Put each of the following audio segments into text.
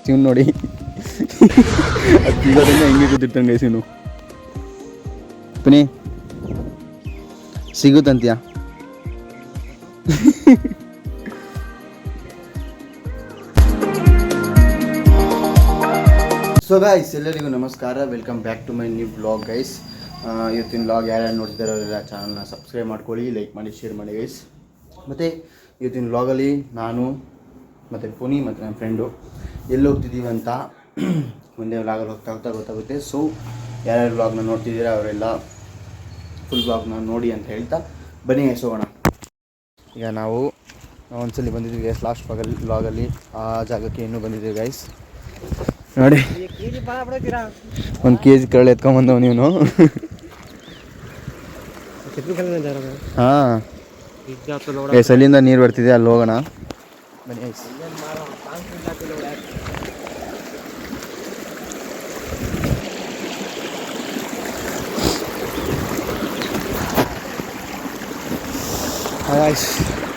ಇವನು ನೋಡಿ ಅದು ಸಿಗೋದ್ರಿಂದ ಹಿಂಗೆ ಕೂತಿರ್ತಾನೆ ಗೈಸ್ ಇವನು. ಪುನಿ ಸಿಗುತ್ತಂತೀಯ? ಸೊ ಗೈಸ್, ಎಲ್ಲರಿಗೂ ನಮಸ್ಕಾರ. Welcome back to my new blog guys. ಇವತ್ತಿನ ಬ್ಲಾಗ್ ಯಾರ್ಯಾರು ನೋಡ್ತಿದ್ದಾರೋ ಅವರೆಲ್ಲ ಚಾನಲ್ನ ಸಬ್ಸ್ಕ್ರೈಬ್ ಮಾಡ್ಕೊಳ್ಳಿ, ಲೈಕ್ ಮಾಡಿ, ಶೇರ್ ಮಾಡಿ ಗೈಸ್. ಮತ್ತು ಇವತ್ತಿನ ಬ್ಲಾಗಲ್ಲಿ ನಾನು ಮತ್ತು ಪುನಿ ಮತ್ತು ನನ್ನ ಫ್ರೆಂಡು ಎಲ್ಲಿ ಹೋಗ್ತಿದ್ದೀವಿ ಅಂತ ಮುಂದೆ ಬ್ಲಾಗಲ್ಲಿ ಹೋಗ್ತಾ ಗೊತ್ತಾಗುತ್ತೆ. ಸೊ ಯಾರ್ಯಾರು ಬ್ಲಾಗ್ನ ನೋಡ್ತಿದ್ದೀರಾ ಅವರೆಲ್ಲ ಫುಲ್ ಬ್ಲಾಗ್ನ ನೋಡಿ ಅಂತ ಹೇಳ್ತಾ ಬನ್ನಿ ಗೈಸ್ ಹೋಗೋಣ. ಈಗ ನಾವು ಒಂದ್ಸಲಿ ಬಂದಿದ್ದೀವಿ ಗೈಸ್, ಲಾಸ್ಟ್ ಬ್ಲಾಗಲ್ಲಿ ಆ ಜಾಗಕ್ಕೆ ಇನ್ನೂ ಬಂದಿದ್ದೀವಿ ಗೈಸ್. ನೋಡಿ, 1 kg ಕರಳು ಎತ್ಕೊಂಬಂದವ ನೀನು. ಹಾಂ ಗೈಸ್, ಅಲ್ಲಿಂದ ನೀರು ಬರ್ತಿದೆ, ಅಲ್ಲಿ ಹೋಗೋಣ ಬನ್ನಿ ಗೈಸ್.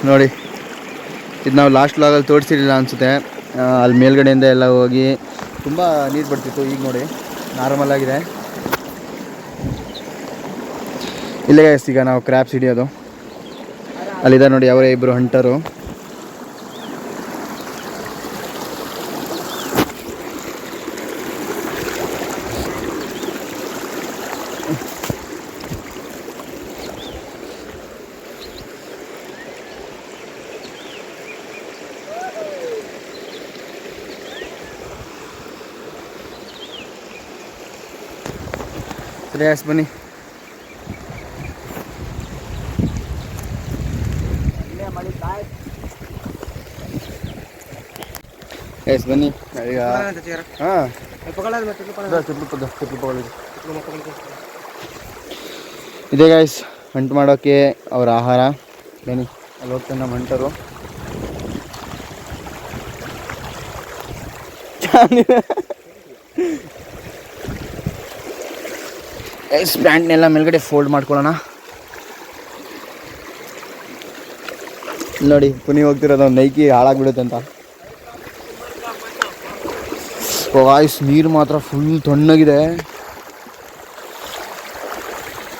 ನೋಡಿ, ಇದು ನಾವು ಲಾಸ್ಟ್ ಬ್ಲಾಗಲ್ಲಿ ತೋರಿಸಿರಲಿಲ್ಲ ಅನಿಸುತ್ತೆ. ಅಲ್ಲಿ ಮೇಲ್ಗಡೆಯಿಂದ ಎಲ್ಲ ಹೋಗಿ ತುಂಬ ನೀರು ಬರ್ತಿತ್ತು. ಈಗ ನೋಡಿ ನಾರ್ಮಲ್ ಆಗಿದೆ. ಇಲ್ಲೇ ಗೈಸ್ ಈಗ ನಾವು ಕ್ರ್ಯಾಬ್ಸ್ ಹಿಡಿಯೋದು. ಅಲ್ಲಿದ್ದಾರೆ ನೋಡಿ ಅವರೇ ಇಬ್ಬರು ಹಂಟರು. ಶ್ರೇಯಸ್ ಬನ್ನಿ. ಎಸ್ ಬನ್ನಿ ಈಗ. ಹಾಂ ಇದೆ ಗೈಸ್ ಹಂಟ್ ಮಾಡೋಕ್ಕೆ ಅವ್ರ ಆಹಾರ. ಬನ್ನಿ, ಅಲ್ಲಿ ಹೋಗ್ತಾನೆ ನಮ್ಮ ಹಂಟರು. ಗೈಸ್ ಬ್ರ್ಯಾಂಡ್ನೆಲ್ಲ ಮೇಲ್ಗಡೆ ಫೋಲ್ಡ್ ಮಾಡ್ಕೊಳ್ಳೋಣ. ನೋಡಿ ಪುನಿ ಹೋಗ್ತಿರೋದು ನೈಕಿ ಹಾಳಾಗ್ಬಿಡುತ್ತೆ ಅಂತ. ವಾಯ್ಸ್ ನೀರು ಮಾತ್ರ ಫುಲ್ ತಣ್ಣಗಿದೆ.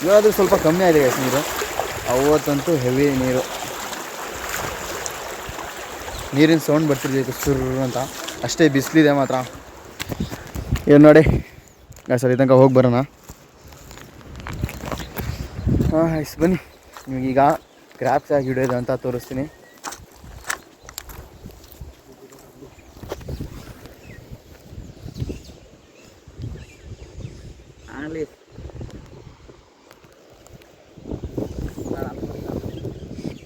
ಇವಾದರೂ ಸ್ವಲ್ಪ ಕಮ್ಮಿ ಆಗಿದೆ ಗೈಸ್ ನೀರು. ಅವತ್ತಂತೂ ಹೆವಿ ನೀರು. ನೀರಿನ ಸೌಂಡ್ ಬರ್ತಿರ್ಬೇಕು ಸುರ್ರು ಅಂತ. ಅಷ್ಟೇ ಬಿಸಿಲಿದೆ ಮಾತ್ರ. ಏನು ನೋಡಿ ಗೈಸ್, ಅಲ್ಲಿ ತನಕ ಹೋಗಿ ಬರೋಣ. ಹಾಂ ಗೈಸ್ ಬನ್ನಿ, ನಿಮಗೀಗ ಕ್ರ್ಯಾಬ್ಸ್ ಆಗಿ ಹಿಡಿಯೋದು ಅಂತ ತೋರಿಸ್ತೀನಿ.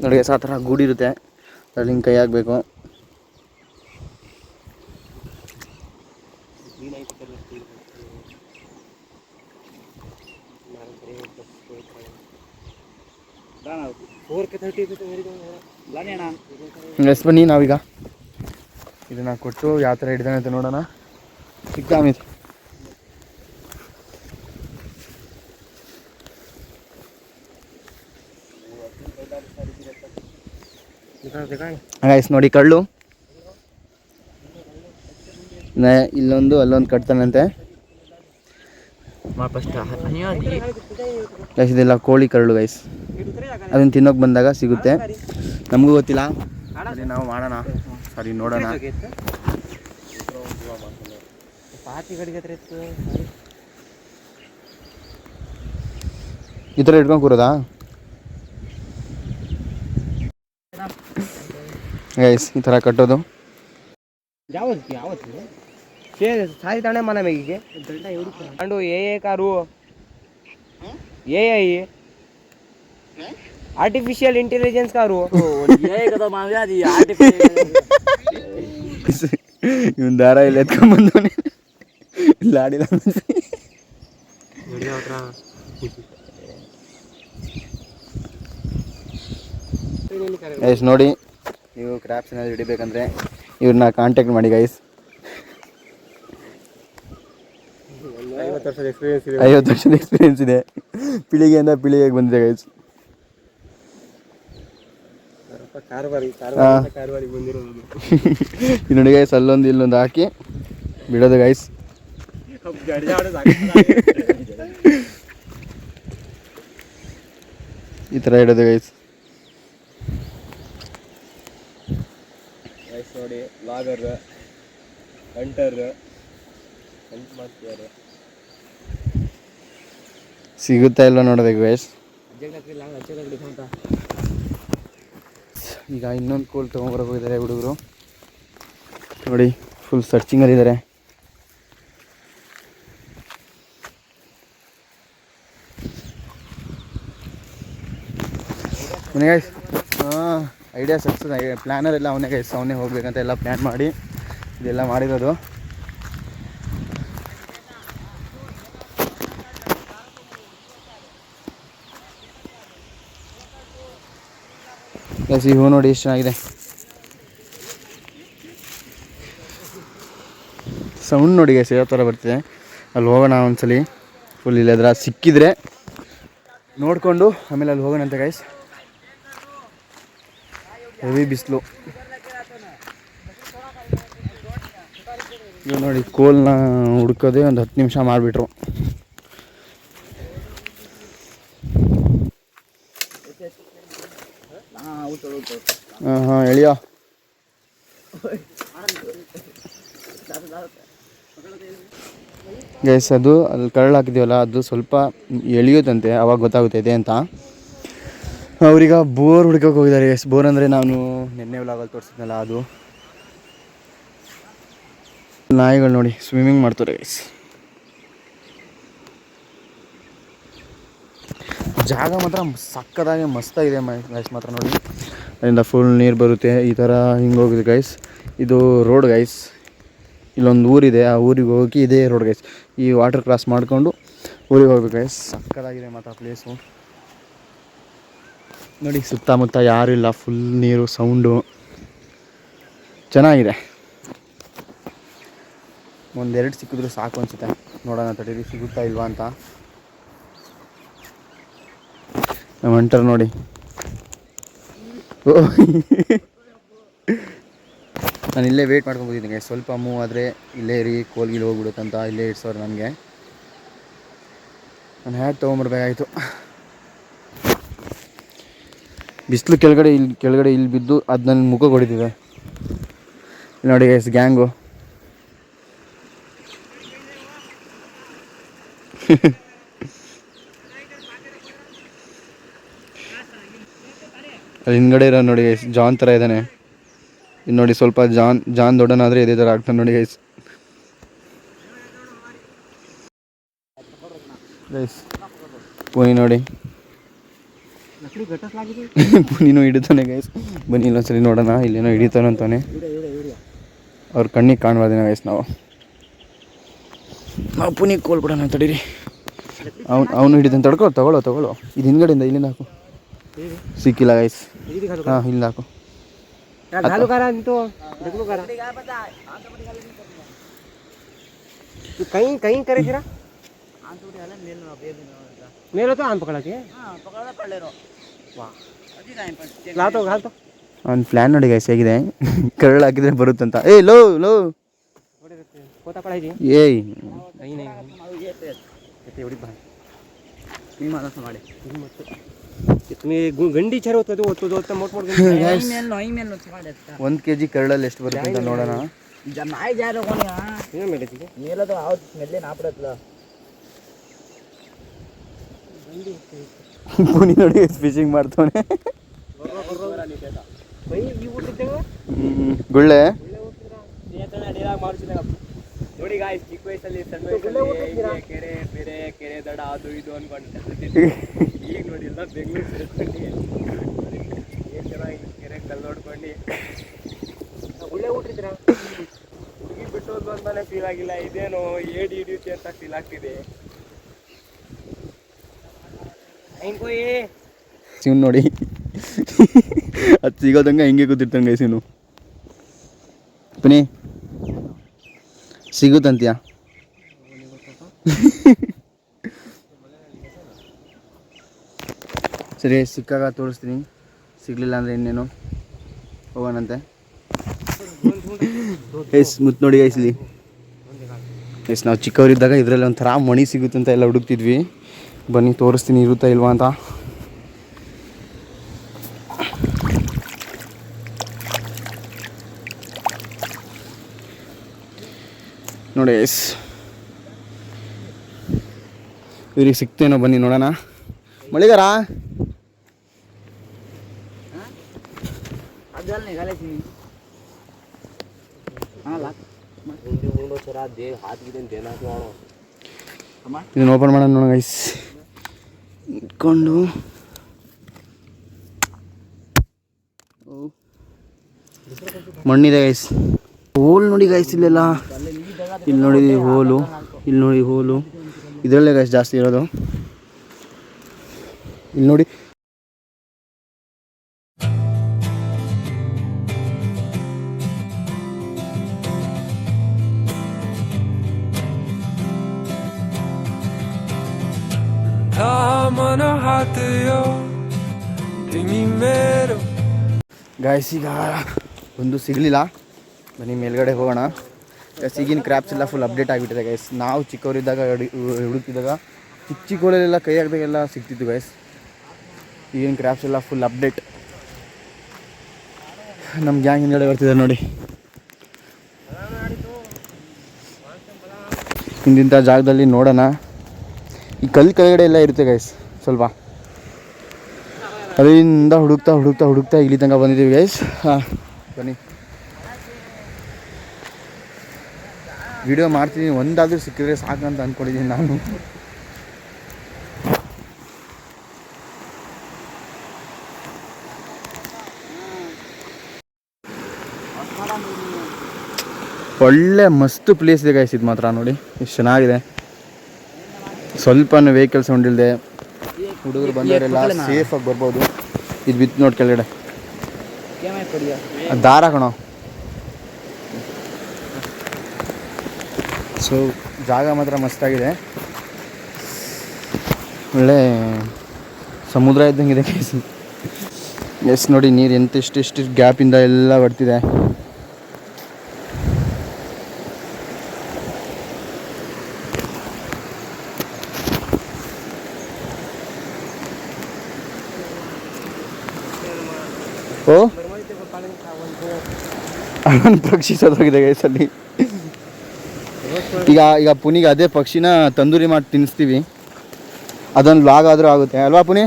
ನೋಡಿ ಆ ಥರ ಗೂಡಿರುತ್ತೆ, ಅಲ್ಲಿ ಹಿಂಗೆ ಕೈ ಹಾಕಬೇಕು. ಎಸ್ ಬನ್ನಿ, ನಾವೀಗ ಇದನ್ನು ಕೊಟ್ಟು ಯಾವ ಥರ ಹಿಡಿದಾನೆ ಅಂತ ನೋಡೋಣ. ಸಿಕ್ಕಾಮಿದೆ. ಗೈಸ್ ನೋಡಿ ಕಳ್ಳು ಇಲ್ಲೊಂದು ಅಲ್ಲೊಂದು ಕಟ್ತಾನಂತೆ. ಗೈಸ್ ಇದೆಲ್ಲ ಕೋಳಿ ಕರಳು ಗೈಸ್. ಅದನ್ನು ತಿನ್ನೋಕೆ ಬಂದಾಗ ಸಿಗುತ್ತೆ. ನಮಗೂ ಗೊತ್ತಿಲ್ಲ, ಅಲ್ಲಿ ನಾವು ಮಾಡೋಣ, ಸರಿ ನೋಡೋಣ. ಈ ಥರ ಇಟ್ಕೊಂಡು ಕೂರೋದಾ ಗೈಸ್? ಈ ಥರ ಕಟ್ಟೋದು. सारी ताने माना मेगी के अंडो ये कारू ये आर्टिफिशियल इंटेलिजेंस कारू ये कदा माव्या दी आर्टिफिशियल ಇವನ್ ದಾರ ಇಲ್ಲ ಎತ್ಕೊಂಡ್ಬಂದವನೆ ಲಾಡಿಲ್ಲ. ಗೈಸ್ ನೋಡಿ, ನೀವು ಕ್ರ್ಯಾಬ್ಸ್ ಏನಾದ್ರು ಹಿಡಿಬೇಕಂದ್ರೆ ಇವ್ರನ್ನ ಕಾಂಟ್ಯಾಕ್ಟ್ ಮಾಡಿ ಗೈಸ್. 50 ವರ್ಷದ ಎಕ್ಸ್ಪೀರಿಯನ್ಸ್ ಇದೆ. ಪೀಳಿಗೆಯಿಂದ ಪೀಳಿಗೆಗೆ ಬಂದಿದೆ ಗೈಸ್. ನೋಡಿ ಗೈಸ್, ಅಲ್ಲೊಂದು ಇಲ್ಲೊಂದು ಹಾಕಿ ಬಿಡೋದು ಗೈಸ್. ಈ ಥರ ಇಡೋದು ಗೈಸ್. ನೋಡಿ ಲಾಗರ್ ಹಂಟರ್ ಹಂಟ್ ಮಾಡ್ತಿದ್ದಾರೆ. ಸಿಗುತ್ತಾ ಇಲ್ಲ ನೋಡೋದಕ್ಕೆ ಗೈಸ್. ಈಗ ಇನ್ನೊಂದು ಕೋಲ್ ತೊಗೊಂಬರಕ್ಕೆ ಹೋಗಿದ್ದಾರೆ ಹುಡುಗರು. ನೋಡಿ ಫುಲ್ ಸರ್ಚಿಂಗಲ್ಲಿದ್ದಾರೆ. ಗೈಸ್ ಐಡಿಯಾ ಸಕ್ಸಸ್ ಆಗಿದೆ. ಪ್ಲ್ಯಾನರ್ ಎಲ್ಲ ಅವನೇ ಗೈಸ್. ಅವನೇ ಹೋಗ್ಬೇಕಂತ ಎಲ್ಲ ಪ್ಲ್ಯಾನ್ ಮಾಡಿ ಇದೆಲ್ಲ ಮಾಡಿರೋದು. ಗೈಸ್ ಈ ಹೂ ನೋಡಿ ಎಷ್ಟು ಚೆನ್ನಾಗಿದೆ. ಸೌಂಡ್ ನೋಡಿ ಗೈಸ್ ಯಾವ ಥರ ಬರ್ತಿದೆ. ಅಲ್ಲಿ ಹೋಗೋಣ ಒಂದ್ಸಲಿ. ಫುಲ್ ಇಲ್ಲದ್ರ ಸಿಕ್ಕಿದ್ರೆ ನೋಡಿಕೊಂಡು ಆಮೇಲೆ ಅಲ್ಲಿ ಹೋಗೋಣಂತೆ ಗೈಸ್. ಹೆವಿ ಬಿಸಿಲು. ಇವಾಗ ನೋಡಿ ಕೋಲ್ನ ಹುಡ್ಕೋದೇ ಒಂದು 10 ನಿಮಿಷ ಮಾಡಿಬಿಟ್ರು. ಹಾಂ ಎಳಿಯೋ ಗೈಸ್. ಅದು ಅಲ್ಲಿ ಕರಳು ಹಾಕಿದ್ದೀವಲ್ಲ ಅದು ಸ್ವಲ್ಪ ಎಳಿಯುತ್ತಂತೆ, ಅವಾಗ ಗೊತ್ತಾಗುತ್ತೈತೆ ಅಂತ. ಅವ್ರೀಗ ಬೋರ್ ಹುಡ್ಕೋಕೆ ಹೋಗಿದ್ದಾರೆ ಗೈಸ್. ಬೋರ್ ಅಂದರೆ ನಾನು ನೆನ್ನೆ ವ್ಲಾಗಲ್ಲಿ ತೋರಿಸಿದ್ನಲ್ಲ ಅದು. ನಾಯಿಗಳು ನೋಡಿ ಸ್ವಿಮ್ಮಿಂಗ್ ಮಾಡ್ತಾರೆ ಗೈಸ್. ಜಾಗ ಮಾತ್ರ ಸಕ್ಕದಾಗಿ ಮಸ್ತಾಗಿದೆ ಗೈಸ್ ಮಾತ್ರ ನೋಡಿ. ಅದರಿಂದ ಫುಲ್ ನೀರು ಬರುತ್ತೆ ಈ ಥರ ಹಿಂಗೆ ಹೋಗಿದೆ ಗೈಸ್. ಇದು ರೋಡ್ ಗೈಸ್. ಇಲ್ಲೊಂದು ಊರಿದೆ, ಆ ಊರಿಗೆ ಹೋಗಿ ಇದೇ ರೋಡ್ ಗೈಸ್. ಈ ವಾಟರ್ ಕ್ರಾಸ್ ಮಾಡಿಕೊಂಡು ಊರಿಗೆ ಹೋಗ್ಬೇಕು ಗೈಸ್. ಸಕ್ಕದಾಗಿದೆ ಮಾತ್ರ ಪ್ಲೇಸು ನೋಡಿ. ಸುತ್ತಮುತ್ತ ಯಾರೂ ಇಲ್ಲ, ಫುಲ್ ನೀರು, ಸೌಂಡು ಚೆನ್ನಾಗಿದೆ. ಒಂದೆರಡು ಸಿಕ್ಕಿದ್ರು ಸಾಕು ಅನಿಸುತ್ತೆ. ನೋಡೋಣ ತಡೀರಿ ಸಿಗುತ್ತಾ ಇಲ್ವಾ ಅಂತ. ನಮ್ಮ ಹಂಟರ್ ನೋಡಿ. ನಾನು ಇಲ್ಲೇ ವೆಯ್ಟ್ ಮಾಡ್ಕೊಂಡು ಹೋಗಿದ್ದೀನಿ ಸ್ವಲ್ಪ ಮೂವ್ ಆದರೆ ಇಲ್ಲೇ ಇರಿ ಕೋಲ್ಗಿಲ್ ಹೋಗ್ಬಿಡುತ್ತಂತ ಇಲ್ಲೇ ಇಡ್ಸೋರು ನನಗೆ. ನಾನು ಹ್ಯಾಟ್ ತೊಗೊಂಬರ್ಬೇಕಾಯ್ತು. ಬಿಸಿಲು ಕೆಳಗಡೆ ಇಲ್ಲಿ ಬಿದ್ದು ಅದು ನನ್ನ ಮುಖ ಹೊಡಿತಿದೆ ನೋಡಿ ಗೈಸ್. ಗ್ಯಾಂಗು ಅಲ್ಲಿ ಹಿಂದ್ಗಡೆ ಇರೋ ನೋಡಿ ಗೈಸ್. ಜಾನ್ ಥರ ಇದ್ದಾನೆ. ಇದು ನೋಡಿ ಸ್ವಲ್ಪ ಜಾನ್ ದೊಡ್ಡನಾದರೆ ಇದೇ ಥರ ಆಗ್ತಾನೆ ನೋಡಿ ಗೈಸ್. ಗೈಸ್ ಪುನಿ ನೋಡಿ. ಪುನಿನೂ ಹಿಡಿತಾನೆ ಗೈಸ್. ಬನ್ನಿ ಇಲ್ಲೊಂದ್ಸಲಿ ನೋಡೋಣ ಇಲ್ಲೇನೋ ಹಿಡಿತಾನೆ ಅಂತಾನೆ. ಅವ್ರ ಕಣ್ಣಿಗೆ ಕಾಣಬಾರ್ದೇನೋ ಗೈಸ್. ನಾವು ಪುನಿಗೆ ಕೋಲ್ ಬಿಡೋಣ ತಡೀರಿ. ಅವನು ಹಿಡಿತಾನೆ. ತಗೊಳ್ಳೋ. ಇದು ಹಿಂದ್ಗಡೆಯಿಂದ ಇಲ್ಲಿಂದ ಹಾಕು. ಸಿಕ್ಕಿಲ್ಲ ಗೈಸ್. ಹಾಂ ಇಲ್ಲಿಂದ ಹಾಕು. कहीं करे फिर मेरे तो आन पकड़ा के वाह घाल तो ಅವ್ನು ಪ್ಲ್ಯಾನ್ ನೋಡಿ ಗೈಸ್ ಹೇಗಿದೆ. ಕರಳು ಹಾಕಿದ್ರೆ ಬರುತ್ತಂತ. ಲೋ पोता पढ़ाई ಏಯ್ नहीं एवढी भाई तुम्ही मला असं वाढे तुम्ही गंडी छर होतं मोठ 1 kg ಕರಳಲ್ಲಿ ಎಷ್ಟು ಬರುತ್ತೆ ಅಂತ ನೋಡೋಣ. नाही जाय रे कोणी हा मेला तो आवाज स्मेल ना आपल्यातला ಪುನಿ ನೋಡಿ ಫಿಶಿಂಗ್ ಮಾಡ್ತಾನೆ. ಗುಳ್ಳೆ ನೋಡಿ ಗಾಯ್ಸ್. ಚಿಕ್ಕ ವಯಸ್ಸಲ್ಲಿ ಸಣ್ಣ ವಯಸ್ಸಲ್ಲಿ ಕೆರೆ ದಡ ಅದು ಇದು ಅನ್ಕೊಂಡು ಈಗ ನೋಡಿ ಎಲ್ಲ ಬೆಂಗಳೂರು ಸೇರ್ಕೊಂಡು ಏನು ಚೆನ್ನಾಗಿ ಕೆರೆ ಕಲ್ಲು ನೋಡ್ಕೊಂಡು ಒಳ್ಳೆ ಊಟಿದ್ರ ಹುಡುಗಿ ಬಿಟ್ಟು ಅಂತಾನೆ ಫೀಲ್ ಆಗಿಲ್ಲ. ಇದೇನು ಏಡಿ ಹಿಡಿಯುತ್ತೆ ಅಂತ ಫೀಲ್ ಆಗ್ತಿದೆ. ಸಿವ್ ನೋಡಿ ಅದು ಸಿಗೋದಂಗೆ ಹಿಂಗೆ ಕೂತಿರ್ತಾನೆ ಸಿವ್ನು. ಪುನಿ ಸಿಗುತ್ತಂತೀಯ? ಸರಿ ಸಿಕ್ಕಾಗ ತೋರಿಸ್ತೀನಿ. ಸಿಗಲಿಲ್ಲ ಅಂದರೆ ಇನ್ನೇನು ಹೋಗೋಣಂತೆ. ಮುತ್ತು ನೋಡಿ ಗೈಸ್ ಇಲ್ಲಿ ಎಸ್ ನಾವು ಚಿಕ್ಕವರಿದ್ದಾಗ ಇದರಲ್ಲಿ ಒಂಥರ ಮಣಿ ಸಿಗುತ್ತೆ ಅಂತ ಎಲ್ಲ ಹುಡುಕ್ತಿದ್ವಿ. ಬನ್ನಿ ತೋರಿಸ್ತೀನಿ ಇರುತ್ತಾ ಇಲ್ವಾ ಅಂತ. ನೋಡಿ ಎಸ್ ಇವ್ರಿಗೆ ಸಿಗ್ತೇನೋ, ಬನ್ನಿ ನೋಡೋಣ. ಮಳಿಗಾರ ಇದನ್ನು ಓಪನ್ ಮಾಡೋಣ ನೋಡೋಣ ಗೈಸ್. ಇಟ್ಕೊಂಡು ಮಣ್ಣಿದೆ ಗೈಸ್. ಹೋಲ್ ನೋಡಿ ಗೈಸ್, ಇಲ್ಲೆಲ್ಲ ಇಲ್ಲಿ ನೋಡಿ ಹೋಲು, ಇಲ್ಲಿ ನೋಡಿ ಹೋಲು, ಇದರಲ್ಲೇ ಗೈಸ್ ಜಾಸ್ತಿ ಇರೋದು. ಇಲ್ಲಿ ನೋಡಿ ಗಾಯ್ಸ್ ಈಗ ಒಂದು ಸಿಗಲಿಲ್ಲ. ಬನ್ನಿ ಮೇಲ್ಗಡೆ ಹೋಗೋಣ. ಗೈಸ್ ಈಗಿನ ಕ್ರ್ಯಾಪ್ಸ್ ಎಲ್ಲ ಫುಲ್ ಅಪ್ಡೇಟ್ ಆಗಿಬಿಟ್ಟಿದೆ ಗೈಸ್. ನಾವು ಚಿಕ್ಕವರಿದ್ದಾಗ ಹುಡುಕ್ತಿದ್ದಾಗ ಚಿಕ್ಕವಳೆಲ್ಲ ಕೈ ಹಾಕಿದಾಗೆಲ್ಲ ಸಿಗ್ತಿತ್ತು ಗೈಸ್. ಈಗಿನ ಕ್ರ್ಯಾಪ್ಸ್ ಎಲ್ಲ ಫುಲ್ ಅಪ್ಡೇಟ್. ನಮ್ಮ ಗ್ಯಾಂಗ್ ಹಿಂದ್ಗಡೆ ಬರ್ತಿದ್ದಾರೆ ನೋಡಿ. ಇಂಥ ಜಾಗದಲ್ಲಿ ನೋಡೋಣ. ಈ ಕಲ್ಲು ಕೆಳಗಡೆ ಎಲ್ಲ ಇರುತ್ತೆ ಗೈಸ್. ಸ್ವಲ್ಪ ಅಲ್ಲಿಂದ ಹುಡುಕ್ತಾ ಇಲ್ಲಿ ತನಕ ಬಂದಿದ್ದೀವಿ ಗೈಸ್. ಹಾಂ ಬನ್ನಿ, ವಿಡಿಯೋ ಮಾಡ್ತಿದ್ದೀನಿ. ಒಂದಾದರೂ ಸಿಕ್ಕಿದ್ರೆ ಸಾಕಂತ ಅಂದ್ಕೊಂಡಿದ್ದೀನಿ ನಾನು. ಒಳ್ಳೆ ಮಸ್ತ್ ಪ್ಲೇಸ್ ಇದೆ ಗೈಸ್ ಇದು ಮಾತ್ರ. ನೋಡಿ ಎಷ್ಟು ಚೆನ್ನಾಗಿದೆ. ಸ್ವಲ್ಪ ವೆಹಿಕಲ್ ಸೌಂಡ್ ಇಲ್ಲದೆ ಹುಡುಗರು ಬಂದವರೆಲ್ಲ ಸೇಫಾಗಿ ಬರ್ಬೋದು. ಇದು ಬಿತ್ತು ನೋಡಿ ಕೆಳಗಡೆ ದಾರ ಕಣೋ. ಸೊ ಜಾಗ ಮಾತ್ರ ಮಸ್ತಾಗಿದೆ. ಒಳ್ಳೆ ಸಮುದ್ರ ಇದ್ದಂಗಿದೆ ಗೈಸ್. ಎಸ್ ನೋಡಿ ನೀರು ಎಂತೆಷ್ಟು ಗ್ಯಾಪಿಂದ ಎಲ್ಲ ಬರ್ತಿದೆ. ಓ ಒಂದು ಪಕ್ಷಿ ಸತ್ತೋಗಿದೆ ಗೈಸ್ ಅಲ್ಲಿ. ಈಗ ಪುನಿಗೆ ಅದೇ ಪಕ್ಷಿನ ತಂದೂರಿ ಮಾಡಿ ತಿನ್ನಿಸ್ತೀವಿ. ಅದೊಂದು ಲಾಗ್ ಆದರೂ ಆಗುತ್ತೆ ಅಲ್ವಾ ಪುನಿ?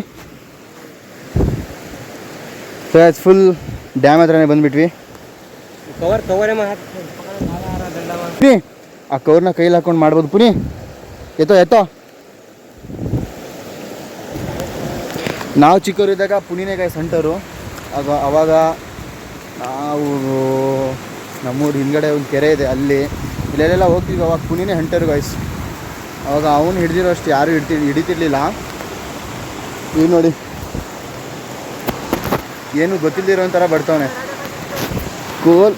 ಫುಲ್ ಡ್ಯಾಮ್ ಹತ್ರನೇ ಬಂದುಬಿಟ್ವಿ. ಪುನಿ ಆ ಕವರ್ನ ಕೈಲಿ ಹಾಕೊಂಡು ಮಾಡ್ಬೋದು. ಪುನಿ ಎತ್ತೋ. ನಾವು ಚಿಕ್ಕವರಿದ್ದಾಗ ಪುನಿನೇ ಗೈಸ್ ಹಂಟರು. ಅವಾಗ ನಾವು ನಮ್ಮೂರು ಹಿಂದ್ಗಡೆ ಒಂದು ಕೆರೆ ಇದೆ, ಅಲ್ಲಿ ಇಲ್ಲೆಲ್ಲ ಹೋಗ್ತೀವಿ. ಅವಾಗ ಪುನಿನೇ ಹಂಟರು ಗೈಸ್. ಅವಾಗ ಅವನು ಹಿಡ್ದಿರೋ ಅಷ್ಟು ಯಾರೂ ಹಿಡಿತಿರ್ಲಿಲ್ಲ. ಈಗ ನೋಡಿ ಏನು ಗೊತ್ತಿಲ್ದಿರೋ ಒಂಥರ ಬರ್ತಾವನೆ ಕೋಲ್.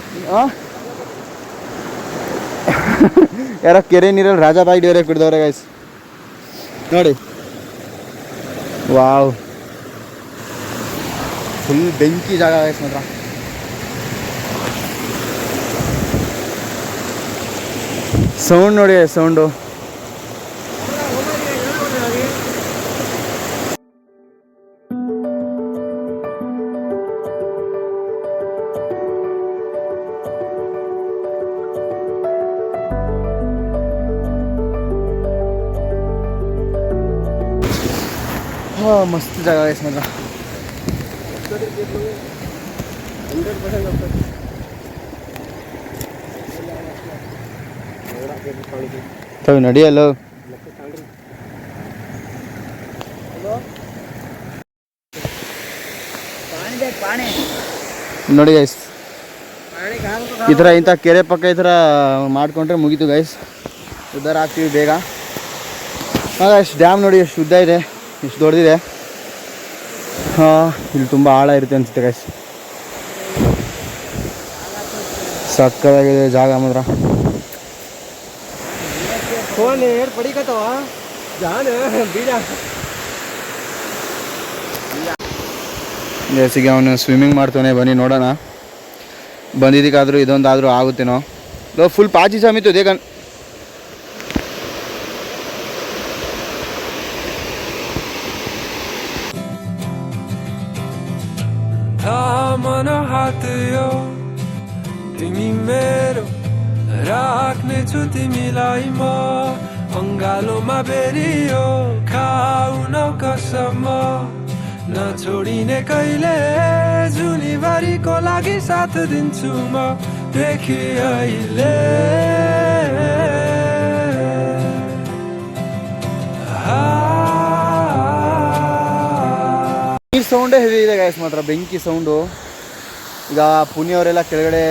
ಯಾರೋ ಕೆರೆ ನೀರಲ್ಲಿ ರಾಜಾಬಾಯಿ ಡೇರೆ ಕುಡ್ದವ್ರೆ ಗೈಸ್ ನೋಡಿ. ವಾವ್, ಫುಲ್ ಬೆಂಕಿ ಜಾಗ ಗೈಸ್ ಮಾತ್ರ. ಸೌಂಡ್ ನೋಡಿ ಸೌಂಡು. ಮಸ್ತ್ ಜಾಗ ಗೈಸ್ ಮಾತ್ರ. ನಡಿಯಲ್ಲ ನೋಡಿ ಗೈಸ್. ಈ ಥರ ಇಂಥ ಕೆರೆ ಪಕ್ಕ ಈ ಥರ ಮಾಡಿಕೊಂಡ್ರೆ ಮುಗೀತು ಗೈಸ್. ಉದ್ಧಾರ ಆಗ್ತೀವಿ ಬೇಗ. ಅಷ್ಟು ಡ್ಯಾಮ್ ನೋಡಿ ಎಷ್ಟು ಉದ್ದ ಇದೆ, ಎಷ್ಟು ದೊಡ್ಡದಿದೆ. ಇಲ್ಲಿ ತುಂಬ ಆಳ ಇರುತ್ತೆ ಅನಿಸುತ್ತೆ ಗೈಸ್. ಸಕ್ಕತ್ತಾಗಿದೆ ಜಾಗ ಮಾತ್ರ. ಬೇಸಿಗೆ ಅವನು ಸ್ವಿಮ್ಮಿಂಗ್ ಮಾಡ್ತಾನೆ. ಬನ್ನಿ ನೋಡೋಣ, ಬಂದಿದ್ದಕ್ಕಾದರೂ ಇದೊಂದಾದರೂ ಆಗುತ್ತೇನೋ. ಫುಲ್ ಪಾಚಿ ಸಮಿತು ದೇಗ मनो हात यो तिमी मेरो राख्नेछु तिमीलाई म अङ्गालोमा बेरियो खाउन कसम नछोडिने कहिले जुनीभरिको लागि साथ दिन्छु म देखि अहिले ನೀರು ಸೌಂಡೇ ಹೆವಿ ಇದೆ ಗೈಸ್, ಮಾತ್ರ ಬೆಂಕಿ ಸೌಂಡು. ಈಗ ಪುಣ್ಯವರೆಲ್ಲ ಕೆಳಗಡೆ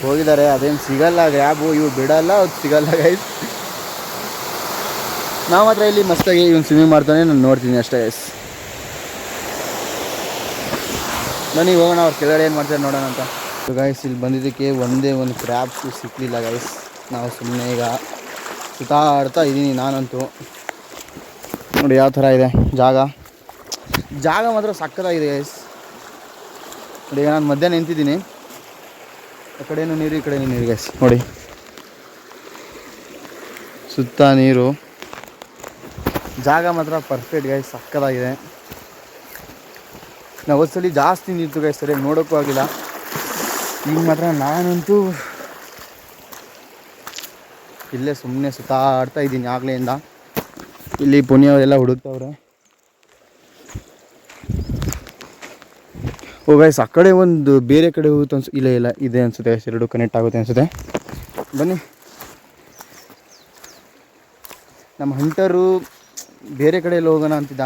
ಹೋಗಿದ್ದಾರೆ, ಅದೇನು ಸಿಗಲ್ಲ ಗ್ರ್ಯಾಬು, ಇವು ಬಿಡಲ್ಲ, ಅದು ಸಿಗಲ್ಲ ಗೈಸ್. ನಾವು ಮಾತ್ರ ಇಲ್ಲಿ ಮಸ್ತಾಗಿ ಇವನು ಸ್ವಿಮ್ಮಿಂಗ್ ಮಾಡ್ತಾನೆ, ನಾನು ನೋಡ್ತೀನಿ ಅಷ್ಟೇ ಗೈಸ್. ಬನ್ನಿ ಹೋಗೋಣ, ಅವ್ರು ಕೆಳಗಡೆ ಏನು ಮಾಡ್ತಾರೆ ನೋಡೋಣ ಅಂತ. ಗೈಸ್ ಇಲ್ಲಿ ಬಂದಿದ್ದಕ್ಕೆ ಒಂದೇ ಒಂದು ಕ್ರ್ಯಾಬ್ಸು ಸಿಕ್ಕಲಿಲ್ಲ ಗೈಸ್. ನಾವು ಸುಮ್ಮನೆ ಈಗ ಸುತ್ತಾಡ್ತಾ ಇದ್ದೀನಿ ನಾನಂತೂ. ನೋಡಿ ಯಾವ ಥರ ಇದೆ ಜಾಗ ಮಾತ್ರ ಸಕ್ಕತ್ತಾಗಿದೆ ಗೈಸ್. ನೋಡಿ ಈಗ ನಾನು ಮಧ್ಯಾಹ್ನ ನಿಂತಿದ್ದೀನಿ, ಆ ಕಡೆಯೂ ನೀರು ಈ ಕಡೆಯೂ ನೀರು ಗೈಸ್. ನೋಡಿ ಸುತ್ತ ನೀರು, ಜಾಗ ಮಾತ್ರ ಪರ್ಫೆಕ್ಟ್ ಗೈಸ್, ಸಕ್ಕತ್ತಾಗಿದೆ. ನಾವು ಒಂದ್ಸಲಿ ಜಾಸ್ತಿ ನೀರು ಗೈಸ್, ಸರಿಯಾಗಿ ನೋಡೋಕ್ಕೂ ಆಗಿಲ್ಲ. ಈಗ ಮಾತ್ರ ನಾನಂತೂ ಇಲ್ಲೇ ಸುಮ್ಮನೆ ಸುತ್ತಾಡ್ತಾ ಇದ್ದೀನಿ ಆಗ್ಲೆಯಿಂದ. ಇಲ್ಲಿ ಪುಣ್ಯವರೆಲ್ಲ ಹುಡುಕ್ತವ್ರೆ. ಓ ಗೈಸ್, ಆ ಕಡೆ ಒಂದು ಬೇರೆ ಕಡೆ ಹೋಗುತ್ತೆ ಇಲ್ಲ ಇದೆ ಅನಿಸುತ್ತೆ ಗೈಸ್, ಎರಡು ಕನೆಕ್ಟ್ ಆಗುತ್ತೆ ಅನಿಸುತ್ತೆ. ಬನ್ನಿ, ನಮ್ಮ ಹಂಟರು ಬೇರೆ ಕಡೆಯಲ್ಲಿ ಹೋಗೋಣ ಅಂತಿದ್ದ.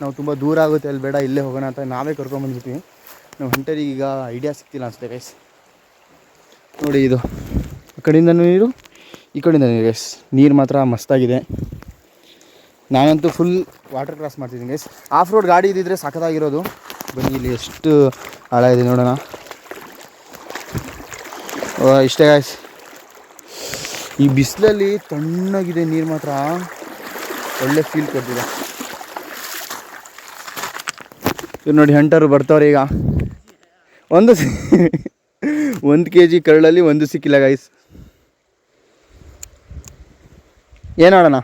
ನಾವು ತುಂಬ ದೂರ ಆಗುತ್ತೆ, ಅಲ್ಲಿ ಬೇಡ ಇಲ್ಲೇ ಹೋಗೋಣ ಅಂತ ನಾವೇ ಕರ್ಕೊಂಬಂದ್ಬಿಟ್ವಿ. ನಮ್ಮ ಹಂಟರಿಗೆ ಈಗ ಐಡಿಯಾ ಸಿಗ್ತಿಲ್ಲ ಅನಿಸುತ್ತೆ ಗೈಸ್. ನೋಡಿ ಇದು ಆ ಕಡೆಯಿಂದ ನೀರು, ಈ ಕಡೆಯಿಂದ ನೀರು ಗೈಸ್. ನೀರು ಮಾತ್ರ ಮಸ್ತಾಗಿದೆ. ನಾನಂತೂ ಫುಲ್ ವಾಟರ್ ಕ್ರಾಸ್ ಮಾಡ್ತಿದ್ದೀನಿ ಗೈಸ್. ಆಫ್ ರೋಡ್ ಗಾಡಿ ಇದ್ದಿದ್ರೆ ಸಖತ್ತಾಗಿರೋದು. ಬನ್ನಿ ಇಲ್ಲಿ ಎಷ್ಟು ಆಳ ಇದೆ ನೋಡೋಣ. ಇಷ್ಟೇ ಗೈಸ್, ಈ ಬಿಸಿಲಲ್ಲಿ ತಣ್ಣಗಿದೆ ನೀರು, ಮಾತ್ರ ಒಳ್ಳೆ ಫೀಲ್ ಕೊಡ್ತಿದೆ. ಇವ್ರು ನೋಡಿ ಹಂಟರು ಬರ್ತಾವ್ರೆ ಈಗ. 1 kg ಕರಳಲ್ಲಿ ಒಂದು ಸಿಕ್ಕಿಲ್ಲ ಗೈಸ್. ಏನು ಮಾಡೋಣ,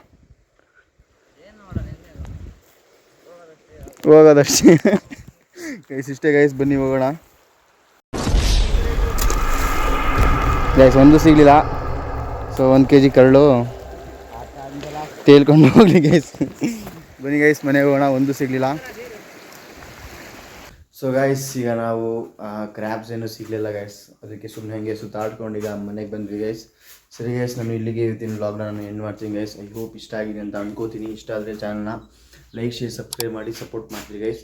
ಹೋಗೋದಷ್ಟೇ ಗೈಸ್. ಇಷ್ಟೇ ಗೈಸ್, ಬನ್ನಿ ಹೋಗೋಣ ಗೈಸ್. ಒಂದು ಸಿಗಲಿಲ್ಲ, ಸೊ 1 kg ಕರಳು ತೇಲ್ಕೊಂಡು ಹೋಗಲಿ ಗೈಸ್. ಬನ್ನಿ ಗೈಸ್, ಮನೆಗೆ ಹೋಗೋಣ. ಒಂದು ಸಿಗಲಿಲ್ಲ. ಸೊ ಗೈಸ್, ಈಗ ನಾವು ಕ್ರ್ಯಾಬ್ಸ್ ಏನೂ ಸಿಗಲಿಲ್ಲ ಗೈಸ್, ಅದಕ್ಕೆ ಸುಮ್ಮನೆ ಹಾಗೆ ಸುತ್ತಾಡ್ಕೊಂಡು ಈಗ ಮನೆಗೆ ಬಂದ್ವಿ ಗೈಸ್. ಸರಿ ಗೈಸ್, ನಾನು ಇಲ್ಲಿಗೆ ಇವತ್ತಿನ ವ್ಲಾಗ್ನ ನಾನು ಎಂಡ್ ಮಾಡ್ತೀನಿ ಗೈಸ್. ಐ ಹೋಪ್ ಇಷ್ಟ ಆಗಿದೆ ಅಂತ ಅನ್ಕೋತೀನಿ. ಇಷ್ಟ ಆದರೆ ಚಾನಲ್ನ ಲೈಕ್, ಶೇರ್, ಸಬ್ಸ್ಕ್ರೈಬ್ ಮಾಡಿ ಸಪೋರ್ಟ್ ಮಾಡ್ತೀವಿ ಗೈಸ್.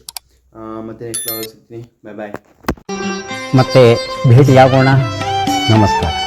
ಮತ್ತೆ ನೆಕ್ಸ್ಟ್ ವ್ಲಾಗ್ ಸಿಗ್ತೀನಿ. ಬಾಯ್. ಮತ್ತೆ ಭೇಟಿಯಾಗೋಣ. ನಮಸ್ಕಾರ.